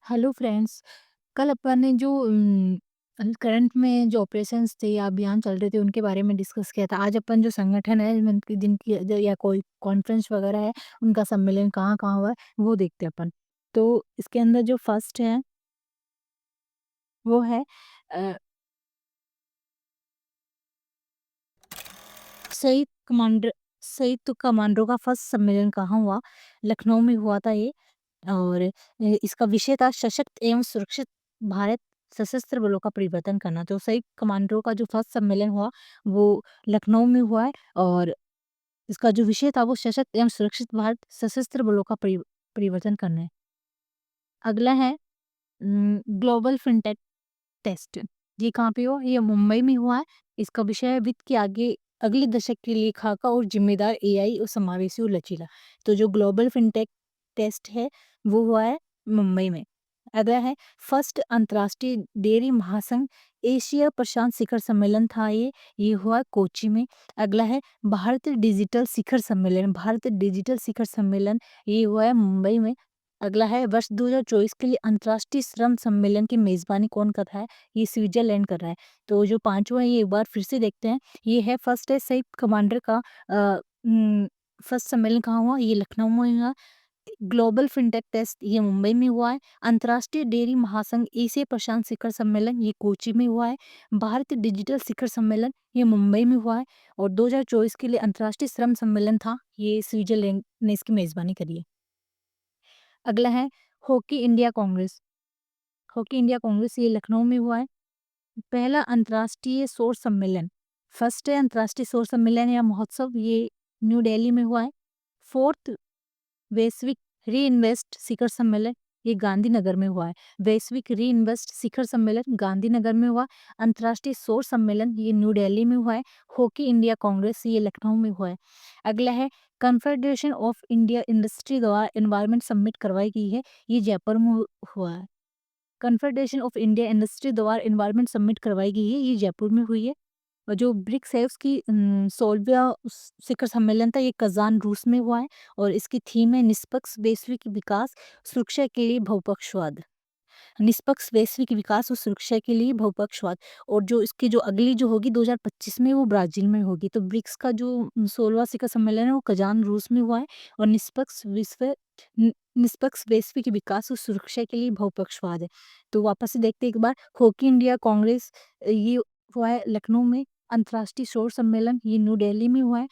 Hello friends. कल अपन ने जो करंट में जो ऑपरेशंस थे या अभियान चल रहे थे उनके बारे में डिस्कस किया था। आज अपन जो संगठन है जिनकी या कोई कॉन्फ्रेंस वगैरह है, उनका सम्मेलन कहाँ-कहाँ हुआ है वो देखते हैं अपन। तो इसके अंदर जो फर्स्ट है वो है अ, संयुक्त कमांडर संयुक्त कमांडरों का फर्स्ट सम्मेलन कहाँ हुआ? लखनऊ में हुआ था ये। और इसका विषय था सशक्त एवं सुरक्षित भारत सशस्त्र बलों का परिवर्तन करना। तो संयुक्त कमांडरों का जो फर्स्ट सम्मेलन हुआ वो लखनऊ में हुआ है। और इसका जो विषय था वो सशक्त एवं सुरक्षित भारत सशस्त्र बलों का परिवर्तन करना है। अगला है ग्लोबल फिनटेक टेस्ट। ये कहाँ पे हुआ? ये मुंबई में हुआ है। इसका विषय है वित्त के आगे अगले दशक के लिए खाका और जिम्मेदार एआई और समावेशी और लचीला। तो जो ग्लोबल फिनटेक टेस्ट है वो हुआ है मुंबई में। अगला है फर्स्ट अंतर्राष्ट्रीय डेयरी महासंघ एशिया प्रशांत शिखर सम्मेलन था ये हुआ कोची में। अगला है भारत डिजिटल शिखर सम्मेलन ये हुआ है मुंबई में। अगला है वर्ष 2024 के लिए अंतर्राष्ट्रीय श्रम सम्मेलन की मेजबानी कौन कर रहा है? ये स्विट्जरलैंड कर रहा है। तो जो पांचवा है ये एक बार फिर से देखते हैं। ये है फर्स्ट है संयुक्त कमांडर का फर्स्ट सम्मेलन कहाँ हुआ? ये लखनऊ में हुआ। ग्लोबल फिनटेक टेस्ट ये मुंबई में हुआ है। अंतर्राष्ट्रीय डेयरी महासंघ एशिया प्रशांत शिखर सम्मेलन ये कोची में हुआ है। भारत डिजिटल शिखर सम्मेलन ये मुंबई में हुआ है। और 2024 के लिए अंतर्राष्ट्रीय श्रम सम्मेलन था, ये स्विट्जरलैंड ने इसकी मेजबानी करी है। अगला है hockey India Congress. Hockey India Congress ये लखनऊ में हुआ है। पहला अंतर्राष्ट्रीय सौर सम्मेलन, फर्स्ट है अंतर्राष्ट्रीय सौर सम्मेलन या महोत्सव ये न्यू दिल्ली में हुआ है। फोर्थ वैश्विक री इन्वेस्ट शिखर सम्मेलन ये गांधीनगर में हुआ है। वैश्विक री इन्वेस्ट शिखर सम्मेलन गांधीनगर में हुआ। अंतर्राष्ट्रीय सौर सम्मेलन ये न्यू दिल्ली में हुआ है। हॉकी इंडिया कांग्रेस ये लखनऊ में हुआ है। अगला है कन्फेडरेशन ऑफ इंडिया इंडस्ट्री द्वारा एनवायरमेंट समिट करवाई गई है, ये जयपुर में हुआ है। कन्फेडरेशन ऑफ इंडिया इंडस्ट्री द्वारा एनवायरमेंट समिट करवाई गई है, ये जयपुर में हुई है। और जो ब्रिक्स है उसकी 16वां शिखर सम्मेलन था, ये कजान रूस में हुआ है। और इसकी थीम है निष्पक्ष वैश्विक विकास सुरक्षा के लिए बहुपक्षवाद। निष्पक्ष वैश्विक विकास और सुरक्षा के लिए बहुपक्षवाद। और जो इसकी जो अगली जो होगी 2025 में वो ब्राजील में होगी। तो ब्रिक्स का जो 16वां शिखर सम्मेलन है वो कजान रूस में हुआ है। और निष्पक्ष वैश्विक विकास और सुरक्षा के लिए बहुपक्षवाद है। तो वापस से देखते हैं एक बार, हॉकी इंडिया कांग्रेस ये हुआ है लखनऊ में। अंतर्राष्ट्रीय सौर सम्मेलन ये न्यू दिल्ली में हुआ है।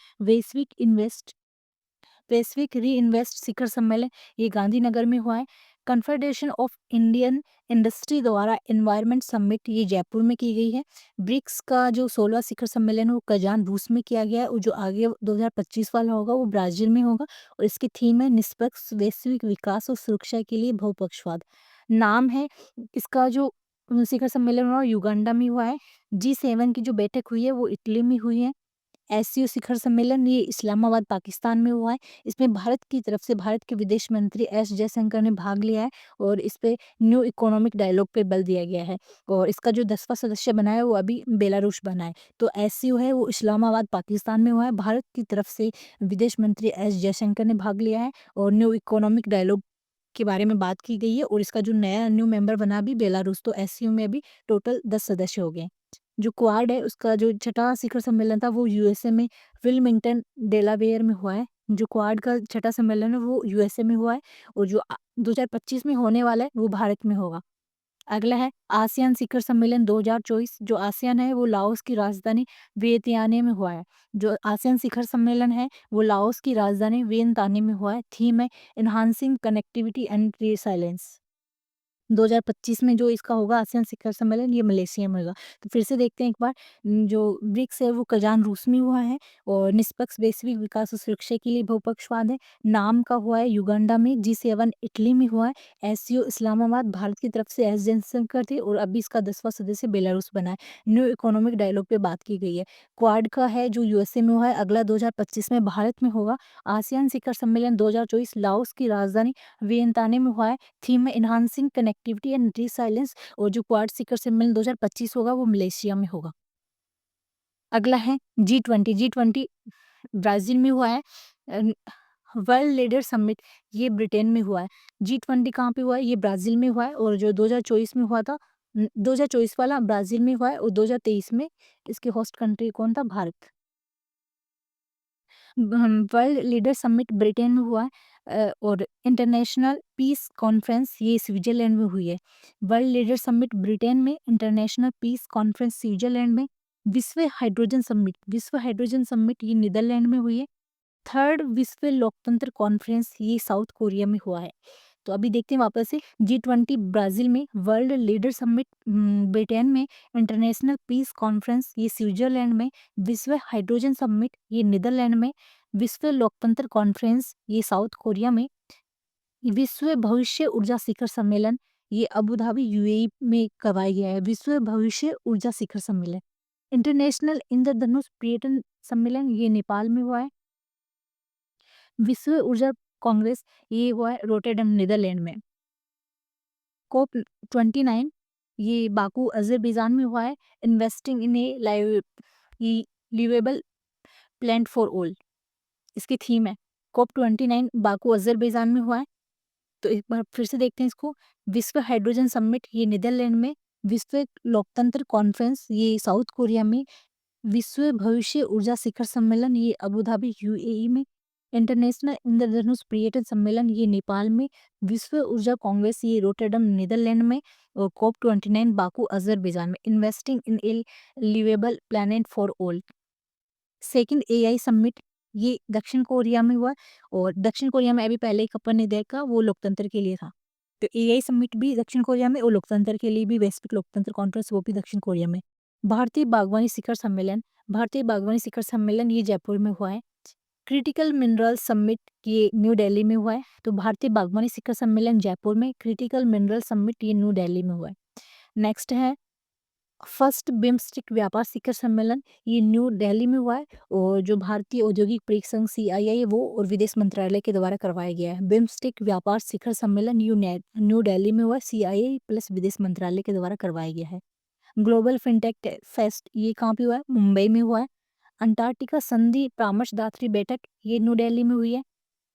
वैश्विक री इन्वेस्ट शिखर सम्मेलन ये गांधीनगर में हुआ है। कन्फेडरेशन ऑफ इंडियन इंडस्ट्री द्वारा एनवायरमेंट समिट ये जयपुर में की गई है। ब्रिक्स का जो 16वां शिखर सम्मेलन है वो कजान रूस में किया गया है। और जो आगे 2025 वाला होगा वो ब्राजील में होगा। और इसकी थीम है निष्पक्ष वैश्विक विकास और सुरक्षा के लिए बहुपक्षवाद। नाम है इसका जो शिखर सम्मेलन हुआ युगांडा में हुआ है। G7 की जो बैठक हुई है वो इटली में हुई है। एससीओ शिखर सम्मेलन ये इस्लामाबाद पाकिस्तान में हुआ है। इसमें भारत की तरफ से भारत के विदेश मंत्री एस जयशंकर ने भाग लिया है। और इस पे न्यू इकोनॉमिक डायलॉग पे बल दिया गया है। और इसका जो 10वां सदस्य बना है वो अभी बेलारूस बना है। तो एससीओ है वो इस्लामाबाद पाकिस्तान में हुआ है। भारत की तरफ से विदेश मंत्री एस जयशंकर ने भाग लिया है। और न्यू इकोनॉमिक डायलॉग के बारे में बात की गई है। और इसका जो नया न्यू मेंबर बना अभी बेलारूस। तो एससीओ में अभी टोटल 10 सदस्य हो गए। जो क्वाड है उसका जो छठा शिखर सम्मेलन था वो यूएसए में विल्मिंगटन डेलावेयर में हुआ है। जो क्वाड का छठा सम्मेलन है वो यूएसए में हुआ है। और जो 2025 में होने वाला है वो भारत में होगा। अगला है आसियान शिखर सम्मेलन 2024। जो आसियान है वो लाओस की राजधानी वियतनाम में हुआ है। जो आसियान शिखर सम्मेलन है वो लाओस की राजधानी वियतनाम में हुआ है। थीम है एनहांसिंग कनेक्टिविटी एंड रिसाइलेंस। 2025 में जो इसका होगा आसियान शिखर सम्मेलन ये मलेशिया में होगा। तो फिर से देखते हैं एक बार, जो ब्रिक्स है वो कजान रूस में हुआ है। और निष्पक्ष वैश्विक विकास और सुरक्षा के लिए बहुपक्षवाद है। नाम का हुआ है युगांडा में। G7 इटली में हुआ है। एससीओ इस्लामाबाद भारत की तरफ से एस जयशंकर थे। और अभी इसका 10वां सदस्य बेलारूस बना है। न्यू इकोनॉमिक डायलॉग पे बात की गई है। क्वाड का है जो यूएसए में हुआ है, अगला 2025 में भारत में होगा। आसियान शिखर सम्मेलन 2024 लाओस की राजधानी वियतनाम में हुआ है। थीम है एनहांसिंग कनेक्टिविटी एंड रिसाइलेंस। और जो क्वाड शिखर सम्मेलन 2025 होगा वो मलेशिया में होगा। अगला है G20। G20 ब्राजील में हुआ है। वर्ल्ड लीडर समिट ये ब्रिटेन में हुआ है। G20 कहाँ पे हुआ है? ये ब्राज़ील में हुआ है और जो 2024 में हुआ था 2024 वाला ब्राज़ील में हुआ है और 2023 में इसके होस्ट कंट्री कौन था? Bharat. World leader summit Britain में हुआ है और इंटरनेशनल पीस कॉन्फ्रेंस ये स्विट्ज़रलैंड में हुई है। वर्ल्ड लीडर समिट ब्रिटेन में, इंटरनेशनल पीस कॉन्फ्रेंस स्विट्ज़रलैंड में, विश्व हाइड्रोजन समिट ये नीदरलैंड में हुई है। थर्ड विश्व लोकतंत्र कॉन्फ्रेंस ये साउथ कोरिया में हुआ है। तो अभी देखते हैं वापस से G20 ब्राज़ील में, वर्ल्ड लीडर समिट ब्रिटेन में, इंटरनेशनल पीस कॉन्फ्रेंस ये स्विट्ज़रलैंड में, विश्व हाइड्रोजन समिट ये नीदरलैंड में, विश्व लोकतंत्र कॉन्फ्रेंस ये साउथ कोरिया में, विश्व भविष्य ऊर्जा शिखर सम्मेलन ये अबू धाबी यूएई में करवाया गया है। विश्व भविष्य ऊर्जा शिखर सम्मेलन। इंटरनेशनल इंद्रधनुष पर्यटन सम्मेलन ये नेपाल में हुआ है। विश्व ऊर्जा कांग्रेस ये हुआ है रोटेरडम नीदरलैंड में। कोप 29 ये बाकू अज़रबैजान में हुआ है। Investing in a livable plan for all इसकी थीम है। कोप 29 बाकू अज़रबैजान में हुआ है। तो एक बार फिर से देखते हैं इसको। विश्व हाइड्रोजन समिट ये नीदरलैंड में, विश्व लोकतंत्र कॉन्फ्रेंस ये साउथ कोरिया में, विश्व भविष्य ऊर्जा शिखर सम्मेलन ये अबू धाबी यूएई में, इंटरनेशनल इंद्रधनुष पर्यटन सम्मेलन ये नेपाल में, विश्व ऊर्जा कांग्रेस ये रोटरडम नीदरलैंड में और कोप 29 बाकू अजरबैजान में। Investing in a livable planet for all. Second AI summit ये दक्षिण कोरिया में हुआ और दक्षिण कोरिया में अभी पहले एक अपन ने देखा वो लोकतंत्र के लिए था। तो एआई समिट भी दक्षिण कोरिया में और लोकतंत्र के लिए भी वैश्विक लोकतंत्र कॉन्फ्रेंस वो भी दक्षिण कोरिया में। भारतीय बागवानी शिखर सम्मेलन ये जयपुर में हुआ है। क्रिटिकल मिनरल समिट ये न्यू दिल्ली में हुआ है। तो भारतीय बागवानी शिखर सम्मेलन जयपुर में, क्रिटिकल मिनरल समिट ये न्यू दिल्ली में हुआ है। नेक्स्ट है फर्स्ट बिम्स्टेक व्यापार शिखर सम्मेलन ये न्यू दिल्ली में हुआ है और जो भारतीय औद्योगिक परिसंघ CII वो और विदेश मंत्रालय के द्वारा करवाया गया है। बिम्स्टेक व्यापार शिखर सम्मेलन न्यू दिल्ली में हुआ है, CII प्लस विदेश मंत्रालय के द्वारा करवाया गया है। ग्लोबल फिनटेक फेस्ट ये कहाँ पे हुआ है? मुंबई में हुआ है। अंटार्कटिका संधि परामर्शदात्री बैठक ये न्यू दिल्ली में हुई है।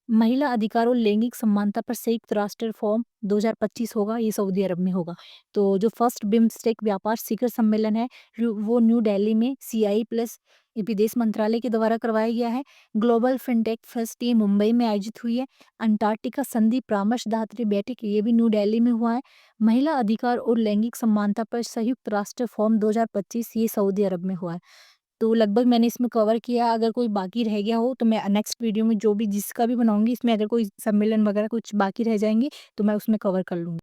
महिला अधिकार और लैंगिक समानता पर संयुक्त राष्ट्र फोरम 2025 होगा, ये सऊदी अरब में होगा। तो जो फर्स्ट बिम्स्टेक व्यापार शिखर सम्मेलन है वो न्यू दिल्ली में CII प्लस विदेश मंत्रालय के द्वारा करवाया गया है। ग्लोबल फिनटेक फेस्ट ये मुंबई में आयोजित हुई है। अंटार्कटिका संधि परामर्शदात्री बैठक ये भी न्यू दिल्ली में हुआ है। महिला अधिकार और लैंगिक समानता पर संयुक्त राष्ट्र फोरम 2025 ये सऊदी अरब में हुआ है। तो लगभग मैंने इसमें कवर किया। अगर कोई बाकी रह गया हो तो मैं नेक्स्ट वीडियो में जो भी जिसका भी बनाऊंगी इसमें अगर कोई सम्मेलन वगैरह कुछ बाकी रह जाएंगे तो मैं उसमें कवर कर लूँगी।